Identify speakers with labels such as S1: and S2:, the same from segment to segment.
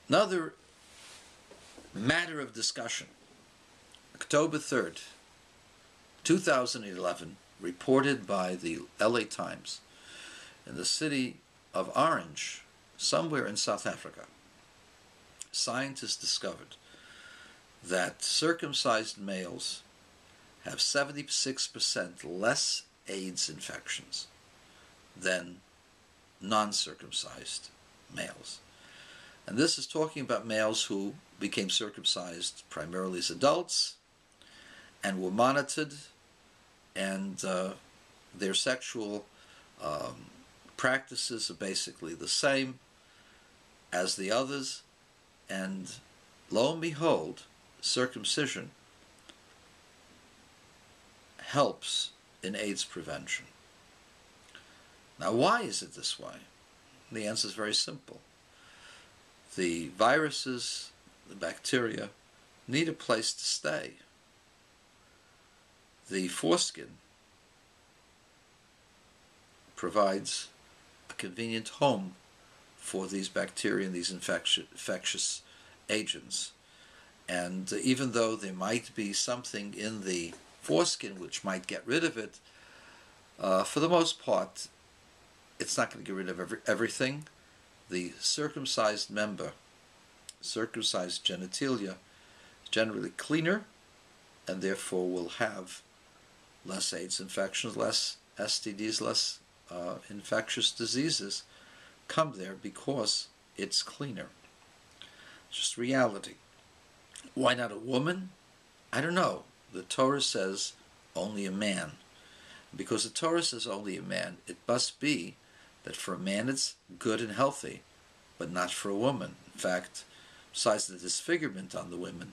S1: Another matter of discussion. October 3rd, 2011, reported by the LA Times, in the city of Orange, somewhere in South Africa, scientists discovered that circumcised males have 76% less AIDS infections than non-circumcised males. And this is talking about males who became circumcised primarily as adults and were monitored, and their sexual practices are basically the same as the others, and lo and behold, circumcision helps in AIDS prevention. Now, why is it this way? The answer is very simple. The viruses, the bacteria, need a place to stay. The foreskin provides a convenient home for these bacteria and these infectious agents. And even though there might be something in the foreskin which might get rid of it, for the most part, it's not going to get rid of everything. The circumcised member, circumcised genitalia, is generally cleaner, and therefore will have less AIDS infections, less STDs, less infectious diseases come there because it's cleaner. It's just reality. Why not a woman? I don't know. The Torah says only a man. Because the Torah says only a man, it must be that for a man it's good and healthy, but not for a woman. In fact, besides the disfigurement on the women,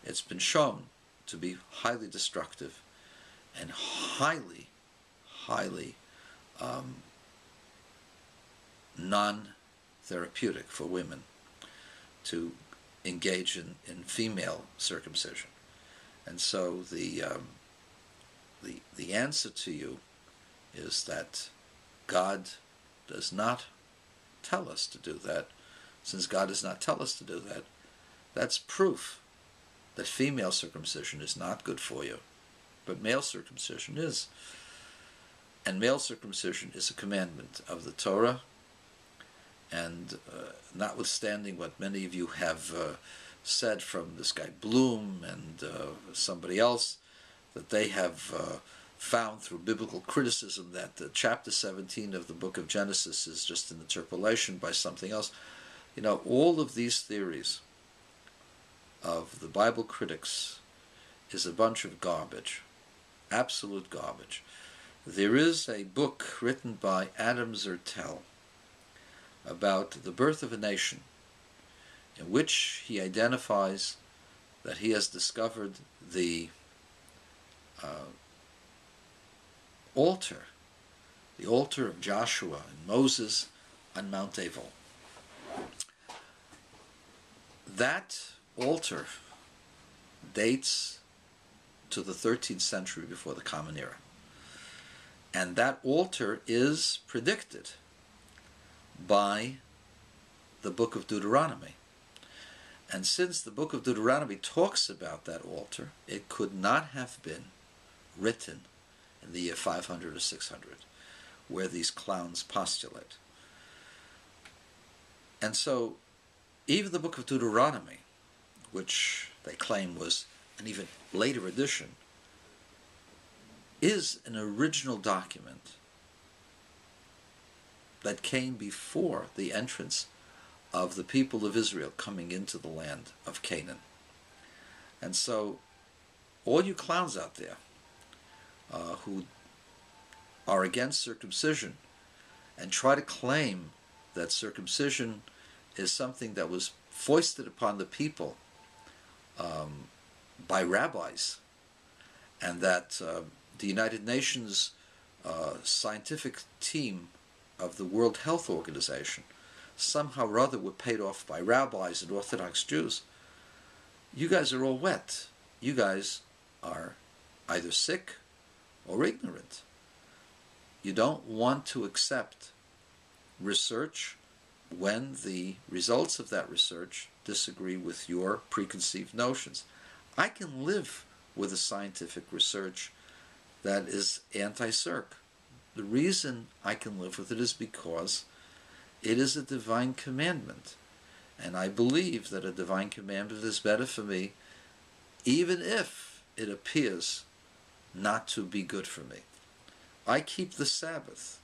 S1: it's been shown to be highly destructive and highly non-therapeutic for women to engage in female circumcision. And so the answer to you is that God does not tell us to do that. Since God does not tell us to do that, that's proof that female circumcision is not good for you, but male circumcision is. And male circumcision is a commandment of the Torah, and notwithstanding what many of you have said from this guy Bloom and somebody else, that they have found through biblical criticism that chapter 17 of the book of Genesis is just an interpolation by something else. You know, all of these theories of the Bible critics is a bunch of garbage, absolute garbage. There is a book written by Adam Zertel about the birth of a nation, in which he identifies that he has discovered the altar of Joshua and Moses on Mount Ebal. That altar dates to the 13th century before the Common Era. And that altar is predicted by the book of Deuteronomy. And since the book of Deuteronomy talks about that altar, it could not have been written in the year 500 or 600, where these clowns postulate. And so, even the book of Deuteronomy, which they claim was an even later edition, is an original document that came before the entrance of the people of Israel coming into the land of Canaan. And so, all you clowns out there who are against circumcision and try to claim that circumcision is something that was foisted upon the people by rabbis, and that the United Nations scientific team of the World Health Organization somehow or other were paid off by rabbis and Orthodox Jews. You guys are all wet. You guys are either sick or ignorant. You don't want to accept research when the results of that research disagree with your preconceived notions. I can live with a scientific research that is anti-circ. The reason I can live with it is because it is a divine commandment. And I believe that a divine commandment is better for me, even if it appears not to be good for me. I keep the Sabbath,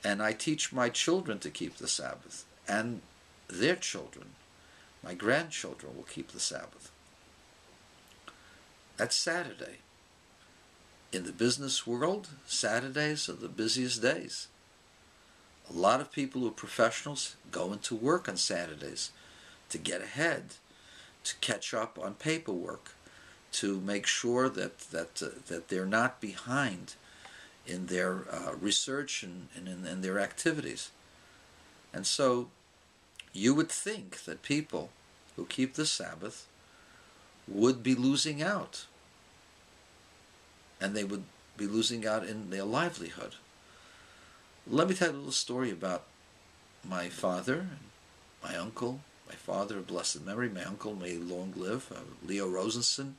S1: and I teach my children to keep the Sabbath, and their children, my grandchildren, will keep the Sabbath. That's Saturday. In the business world, Saturdays are the busiest days. A lot of people who are professionals go into work on Saturdays to get ahead, to catch up on paperwork, to make sure that they're not behind in their research and in their activities. And so you would think that people who keep the Sabbath would be losing out, and they would be losing out in their livelihood. Let me tell you a little story about my father and my uncle. My father of blessed memory, my uncle, may long live, Leo Rosenson,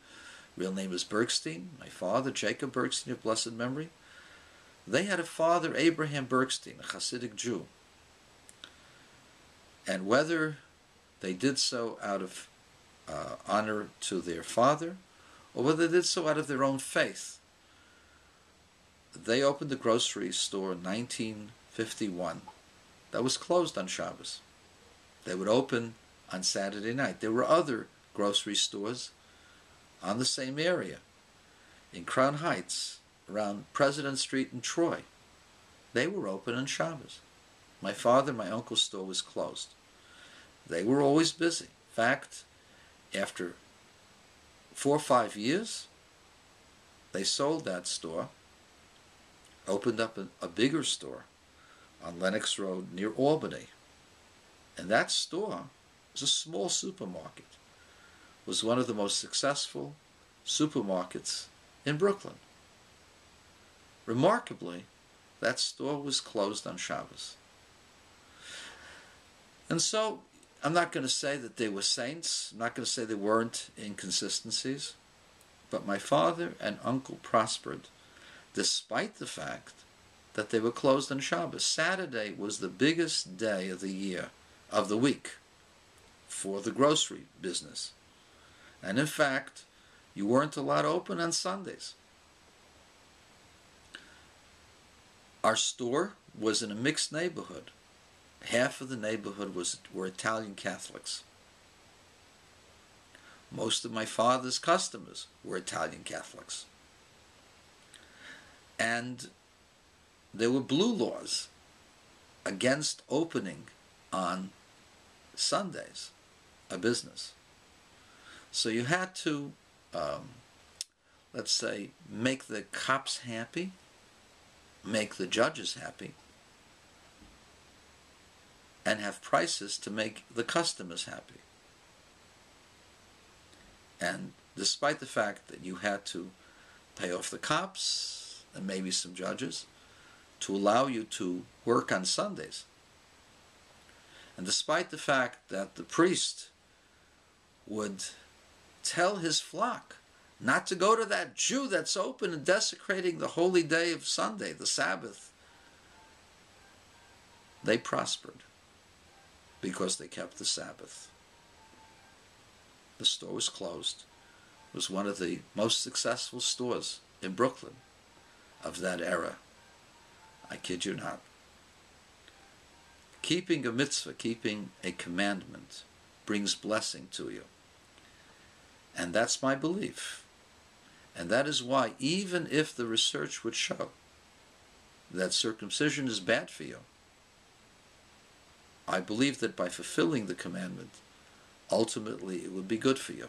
S1: real name is Bergstein. My father, Jacob Bergstein of blessed memory. They had a father, Abraham Bergstein, a Hasidic Jew. And whether they did so out of honor to their father, or whether they did so out of their own faith, they opened a grocery store in 1951 that was closed on Shabbos. They would open on Saturday night. There were other grocery stores on the same area, in Crown Heights, around President Street in Troy. They were open on Shabbos. My father, my uncle's store was closed. They were always busy. In fact, after 4 or 5 years, they sold that store, opened up a bigger store on Lenox Road near Albany. And that store was a small supermarket. It was one of the most successful supermarkets in Brooklyn. Remarkably, that store was closed on Shabbos. And so, I'm not going to say that they were saints. I'm not going to say there weren't inconsistencies. But my father and uncle prospered despite the fact that they were closed on Shabbos. Saturday was the biggest day of the year, of the week, for the grocery business. And in fact, you weren't allowed open on Sundays. Our store was in a mixed neighborhood. Half of the neighborhood were Italian Catholics. Most of my father's customers were Italian Catholics. And there were blue laws against opening on Sundays a business. So you had to, let's say, make the cops happy, make the judges happy, and have prices to make the customers happy. And despite the fact that you had to pay off the cops and maybe some judges to allow you to work on Sundays, and despite the fact that the priest would tell his flock not to go to that Jew that's open and desecrating the holy day of Sunday, the Sabbath, they prospered because they kept the Sabbath. The store was closed. It was one of the most successful stores in Brooklyn of that era. I kid you not. Keeping a mitzvah, keeping a commandment, brings blessing to you. And that's my belief. And that is why, even if the research would show that circumcision is bad for you, I believe that by fulfilling the commandment, ultimately it would be good for you.